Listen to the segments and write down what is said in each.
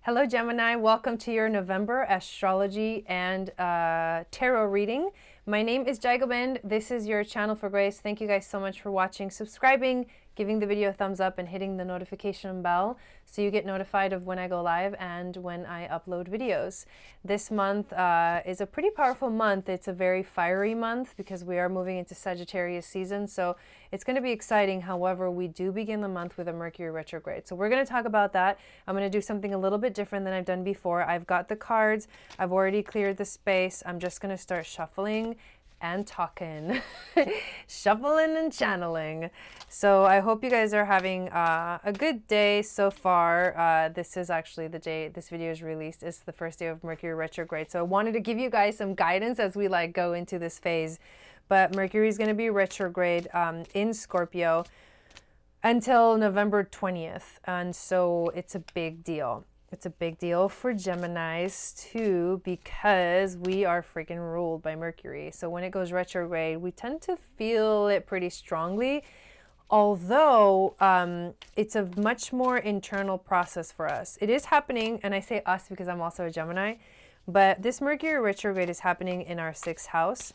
Hello Gemini, welcome to your November astrology and tarot reading. My name is Gobind. This is your channel for grace. Thank you guys so much for watching, subscribing, giving the video a thumbs up, and hitting the notification bell so you get notified of when I go live and when I upload videos. This month is a pretty powerful month. It's a very fiery month because we are moving into Sagittarius season, so it's going to be exciting. However, we do begin the month with a Mercury retrograde. So we're going to talk about that. I'm going to do something a little bit different than I've done before. I've got the cards. I've already cleared the space. I'm just going to start shuffling and talking, shuffling and channeling. So I hope you guys are having a good day so far. This is actually the day this video is released. It's the first day of Mercury retrograde. So I wanted to give you guys some guidance as we go into this phase. But Mercury is going to be retrograde in Scorpio until November 20th. And so it's a big deal. It's a big deal for Geminis too, because we are freaking ruled by Mercury. So when it goes retrograde, we tend to feel it pretty strongly, although it's a much more internal process for us. It is happening, and I say us because I'm also a Gemini, but this Mercury retrograde is happening in our 6th house.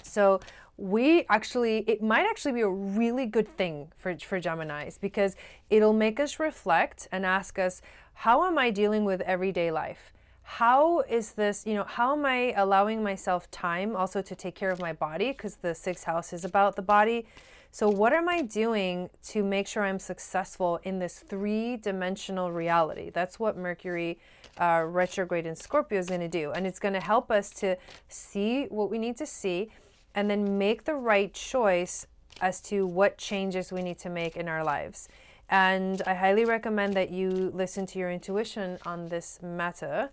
So it might actually be a really good thing for Geminis, because it'll make us reflect and ask us, how am I dealing with everyday life? How is this, how am I allowing myself time also to take care of my body? Because the 6th house is about the body. So what am I doing to make sure I'm successful in this 3-dimensional reality? That's what Mercury retrograde in Scorpio is going to do. And it's going to help us to see what we need to see and then make the right choice as to what changes we need to make in our lives. And I highly recommend that you listen to your intuition on this matter,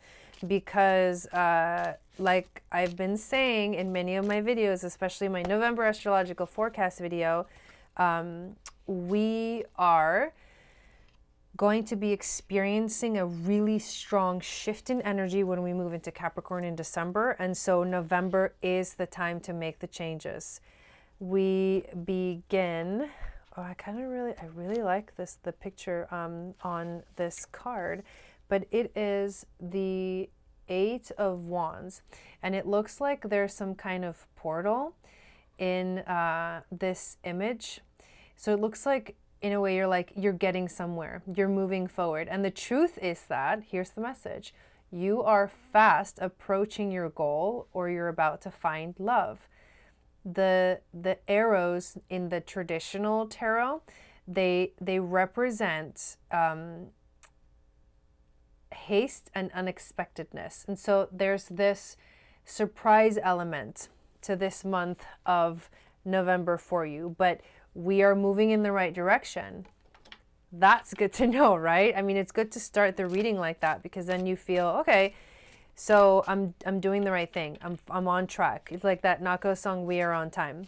because like I've been saying in many of my videos, especially my November astrological forecast video, we are going to be experiencing a really strong shift in energy when we move into Capricorn in December. And so November is the time to make the changes. We begin... Oh, I really like the picture on this card, but it is the 8 of Wands, and it looks like there's some kind of portal in this image. So it looks like, in a way, you're getting somewhere, you're moving forward. And the truth is that, here's the message, you are fast approaching your goal, or you're about to find love. The arrows in the traditional tarot, they represent haste and unexpectedness. And so there's this surprise element to this month of November for you, but we are moving in the right direction. That's good to know, right? I mean, it's good to start the reading like that, because then you feel, okay, so I'm doing the right thing. I'm on track. It's like that Nako song, "We Are on Time."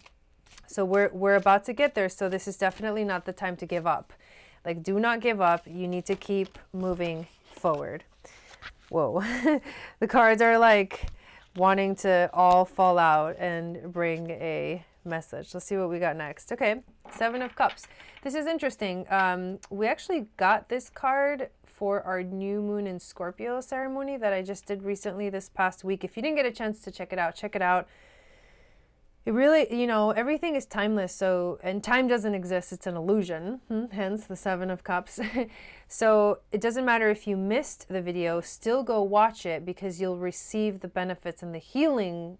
So we're about to get there. So this is definitely not the time to give up. Like, do not give up. You need to keep moving forward. Whoa. The cards are like wanting to all fall out and bring a message. Let's see what we got next. Okay, 7 of Cups. This is interesting. We actually got this card for our new moon in Scorpio ceremony that I just did recently this past week. If you didn't get a chance to check it out, check it out. It really, everything is timeless. So, and time doesn't exist. It's an illusion. Hence the 7 of Cups. So it doesn't matter if you missed the video, still go watch it, because you'll receive the benefits and the healing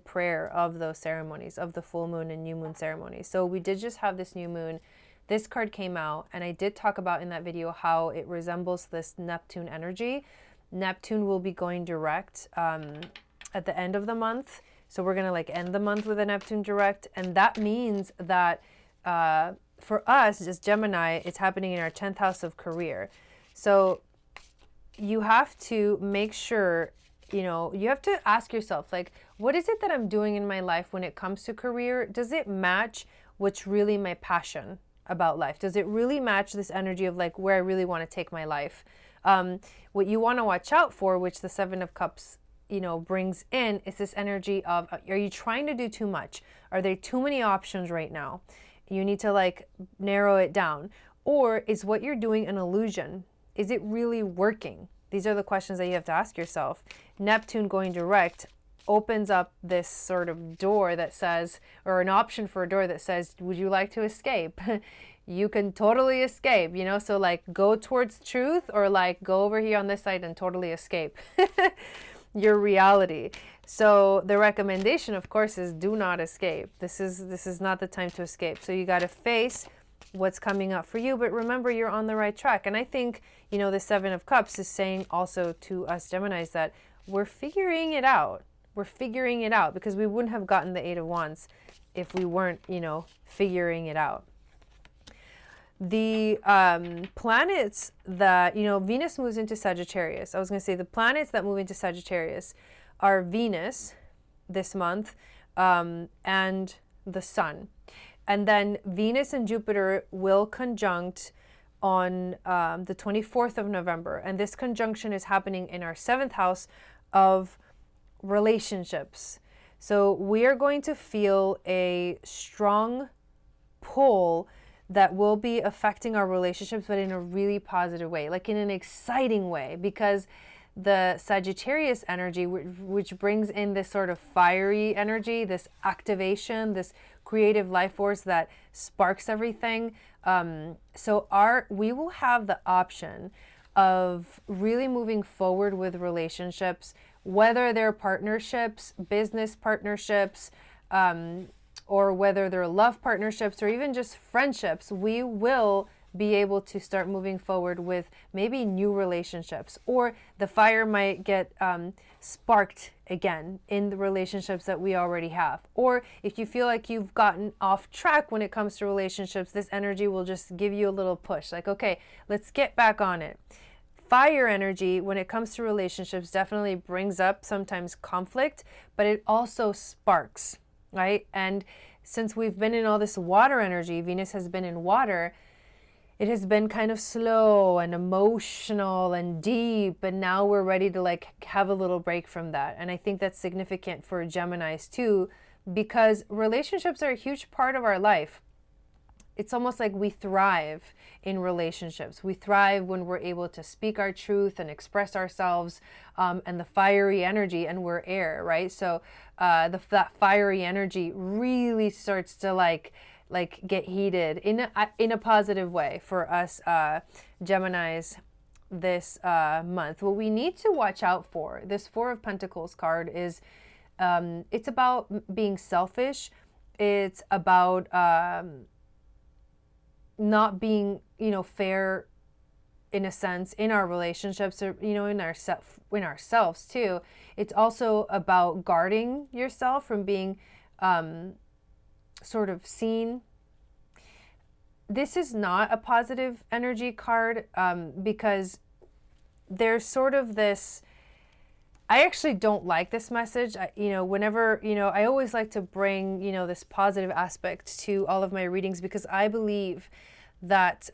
prayer of those ceremonies, of the full moon and new moon ceremonies. So we did just have this new moon. This card came out, and I did talk about in that video how it resembles this Neptune energy. Neptune will be going direct at the end of the month. So we're going to end the month with a Neptune direct. And that means that for us, as Gemini, it's happening in our 10th house of career. So you have to make sure, you have to ask yourself, what is it that I'm doing in my life when it comes to career? Does it match what's really my passion about life? Does it really match this energy of where I really want to take my life? What you want to watch out for, which the 7 of Cups brings in, is this energy of, are you trying to do too much? Are there too many options right now? You need to narrow it down. Or is what you're doing an illusion? is it really working? These are the questions that you have to ask yourself. Neptune going direct opens up this sort of door that says, or an option for a door that says, would you like to escape? You can totally escape, you know, so like go towards truth, or like go over here on this side and totally escape your reality. So the recommendation, of course, is do not escape. This is not the time to escape. So you got to face what's coming up for you, but remember, you're on the right track. And I think, you know, the Seven of Cups is saying also to us Geminis that we're figuring it out. We're figuring it out, because we wouldn't have gotten the Eight of Wands if we weren't, you know, figuring it out. The planets that, you know, Venus moves into Sagittarius. I was going to say the planets that move into Sagittarius are Venus this month and the Sun. And then Venus and Jupiter will conjunct on the 24th of November. And this conjunction is happening in our 7th house of relationships. So we are going to feel a strong pull that will be affecting our relationships, but in a really positive way, like in an exciting way, because the Sagittarius energy, which brings in this sort of fiery energy, this activation, this creative life force that sparks everything. So we will have the option of really moving forward with relationships, whether they're partnerships, business partnerships, or whether they're love partnerships or even just friendships. We will be able to start moving forward with maybe new relationships, or the fire might get sparked again in the relationships that we already have. Or if you feel like you've gotten off track when it comes to relationships, this energy will just give you a little push, like, okay, let's get back on it. Fire energy, when it comes to relationships, definitely brings up sometimes conflict, but it also sparks, right? And since we've been in all this water energy, Venus has been in water, it has been kind of slow and emotional and deep, and now we're ready to like have a little break from that. And I think that's significant for Geminis too, because relationships are a huge part of our life. It's almost like we thrive in relationships. We thrive when we're able to speak our truth and express ourselves, and the fiery energy, and we're air, right? So that fiery energy really starts to like get heated in a positive way for us Geminis this month. What we need to watch out for, this Four of Pentacles card, is it's about being selfish. It's about not being, fair in a sense in our relationships, or in ourselves too. It's also about guarding yourself from being sort of seen. This is not a positive energy card, because there's sort of this, I actually don't like this message. Whenever, I always like to bring, this positive aspect to all of my readings, because I believe that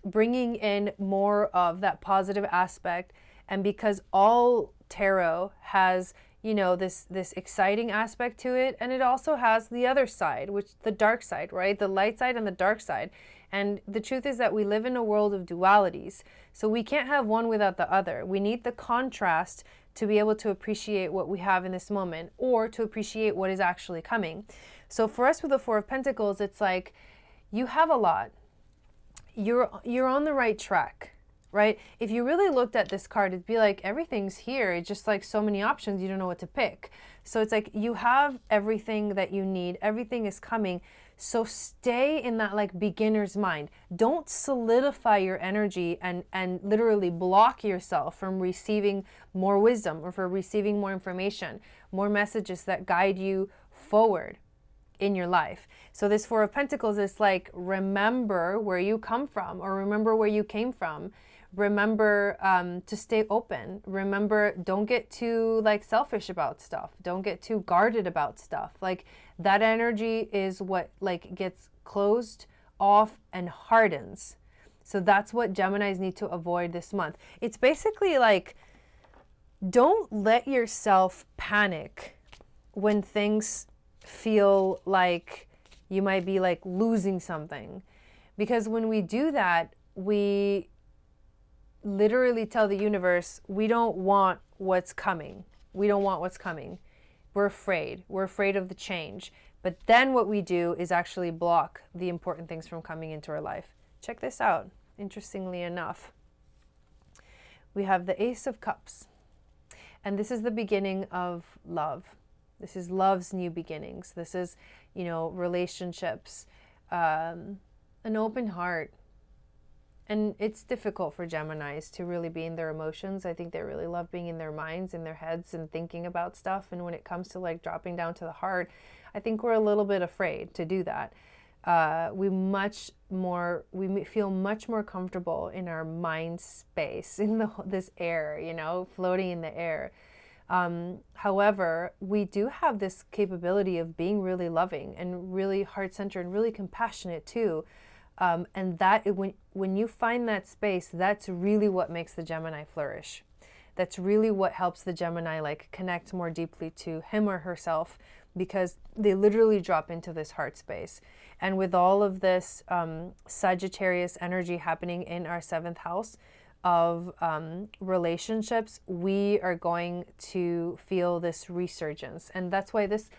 bringing in more of that positive aspect, and because all tarot has, this exciting aspect to it, and it also has the other side, which the dark side, right? The light side and the dark side. And the truth is that we live in a world of dualities, so we can't have one without the other. We need the contrast to be able to appreciate what we have in this moment, or to appreciate what is actually coming. So for us with the Four of Pentacles, it's like you have a lot. You're on the right track, right? If you really looked at this card, it'd be like everything's here. It's just like so many options, you don't know what to pick. So it's like you have everything that you need. Everything is coming. So stay in that like beginner's mind. Don't solidify your energy and literally block yourself from receiving more wisdom, or for receiving more information, more messages that guide you forward in your life. So this Four of Pentacles is like, remember where you come from, or remember where you came from. Remember to stay open. Remember, don't get too like selfish about stuff. Don't get too guarded about stuff. Like that energy is what like gets closed off and hardens. So that's what Geminis need to avoid this month. It's basically like, don't let yourself panic when things feel like you might be like losing something. Because when we do that, we literally tell the universe, we don't want what's coming. We don't want what's coming. We're afraid. We're afraid of the change. But then what we do is actually block the important things from coming into our life. Check this out. Interestingly enough, we have the Ace of Cups. And this is the beginning of love. This is love's new beginnings. This is, you know, relationships, an open heart. And it's difficult for Geminis to really be in their emotions. I think they really love being in their minds, in their heads, and thinking about stuff. And when it comes to like dropping down to the heart, I think we're a little bit afraid to do that. We feel much more comfortable in our mind space, in this air, you know, floating in the air. However, we do have this capability of being really loving and really heart-centered and really compassionate too. And that when you find that space, that's really what makes the Gemini flourish. That's really what helps the Gemini like connect more deeply to him or herself, because they literally drop into this heart space. And with all of this Sagittarius energy happening in our 7th house of relationships, we are going to feel this resurgence. And that's why this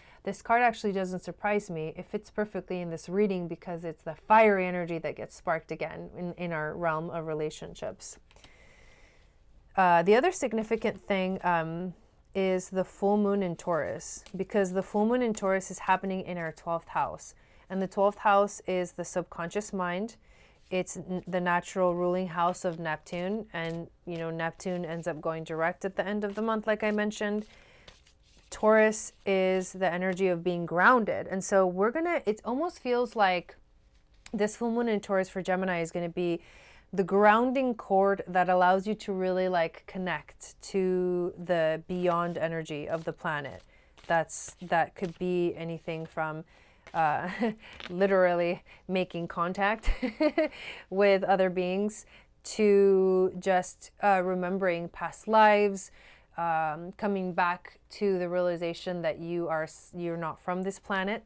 card actually doesn't surprise me. It fits perfectly in this reading because it's the fiery energy that gets sparked again in our realm of relationships. The other significant thing is the full moon in Taurus, because the full moon in Taurus is happening in our 12th house. And the 12th house is the subconscious mind. It's the natural ruling house of Neptune. And, you know, Neptune ends up going direct at the end of the month, like I mentioned. Taurus is the energy of being grounded. And so it almost feels like this full moon in Taurus for Gemini is going to be the grounding cord that allows you to really like connect to the beyond energy of the planet. That could be anything from literally making contact with other beings to just remembering past lives, coming back to the realization that you're not from this planet.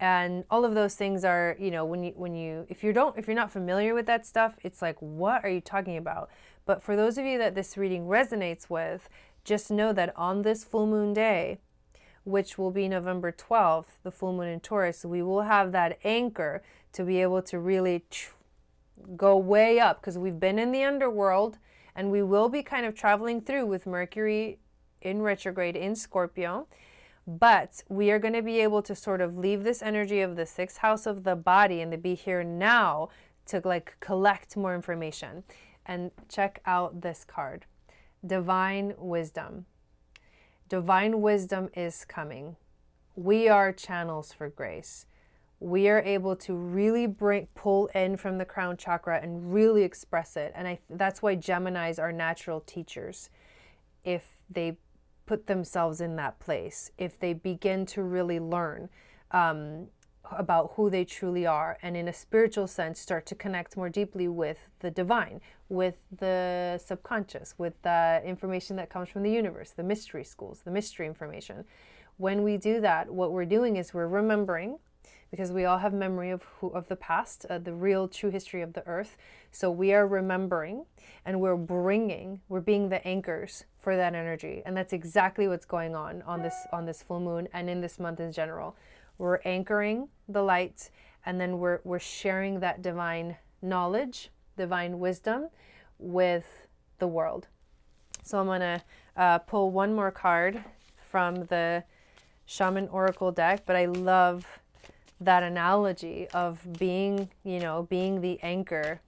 And all of those things are, you know, if you're not familiar with that stuff, it's like, what are you talking about? But for those of you that this reading resonates with, just know that on this full moon day, which will be November 12th, the full moon in Taurus, we will have that anchor to be able to really go way up, because we've been in the underworld and we will be kind of traveling through with Mercury in retrograde in Scorpio. But we are going to be able to sort of leave this energy of the 6th house of the body and the be here now to like collect more information. And check out this card. Divine wisdom. Divine wisdom is coming. We are channels for grace. We are able to really pull in from the crown chakra and really express it. And that's why Geminis are natural teachers. If they put themselves in that place, if they begin to really learn about who they truly are, and in a spiritual sense start to connect more deeply with the divine, with the subconscious, with the information that comes from the universe, the mystery schools, the mystery information. When we do that, what we're doing is we're remembering, because we all have memory of the past, the real true history of the earth. So we are remembering, and we're being the anchors for that energy. And that's exactly what's going on this full moon and in this month in general. We're anchoring the light, and then we're sharing that divine knowledge, divine wisdom with the world. So I'm gonna pull one more card from the Shaman Oracle deck, but I love that analogy of being the anchor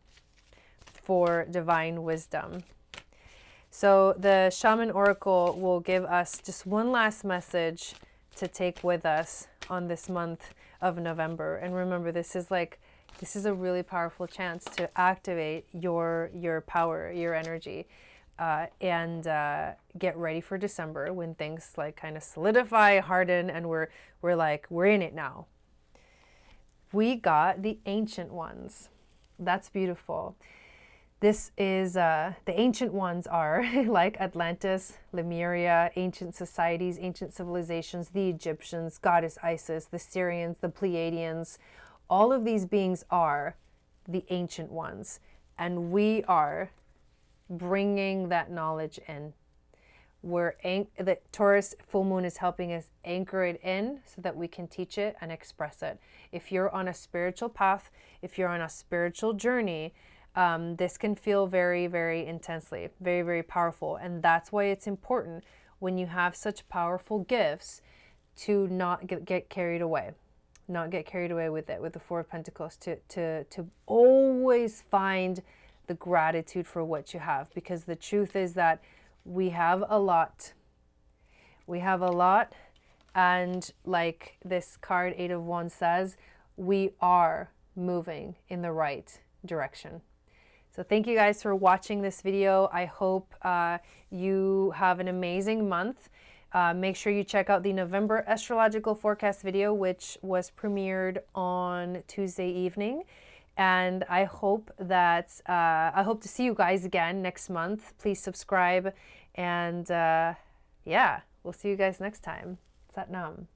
for divine wisdom. So the Shaman Oracle will give us just one last message to take with us on this month of November. And remember, this is a really powerful chance to activate your power, your energy, and get ready for December, when things like kind of solidify, harden, and we're in it now. We got the Ancient Ones. That's beautiful. This is, the Ancient Ones are like Atlantis, Lemuria, ancient societies, ancient civilizations, the Egyptians, goddess Isis, the Syrians, the Pleiadians. All of these beings are the Ancient Ones. And we are bringing that knowledge in. The Taurus full moon is helping us anchor it in so that we can teach it and express it. If you're on a spiritual path, if you're on a spiritual journey, this can feel very, very intensely, very, very powerful. And that's why it's important when you have such powerful gifts to not get carried away. Not get carried away with it, with the Four of Pentacles, to always find the gratitude for what you have. Because the truth is that we have a lot. We have a lot. And like this card, Eight of Wands, says, we are moving in the right direction. So thank you guys for watching this video. I hope you have an amazing month. Make sure you check out the November astrological forecast video, which was premiered on Tuesday evening. And I hope that I hope to see you guys again next month. Please subscribe, and yeah, we'll see you guys next time. Sat Nam.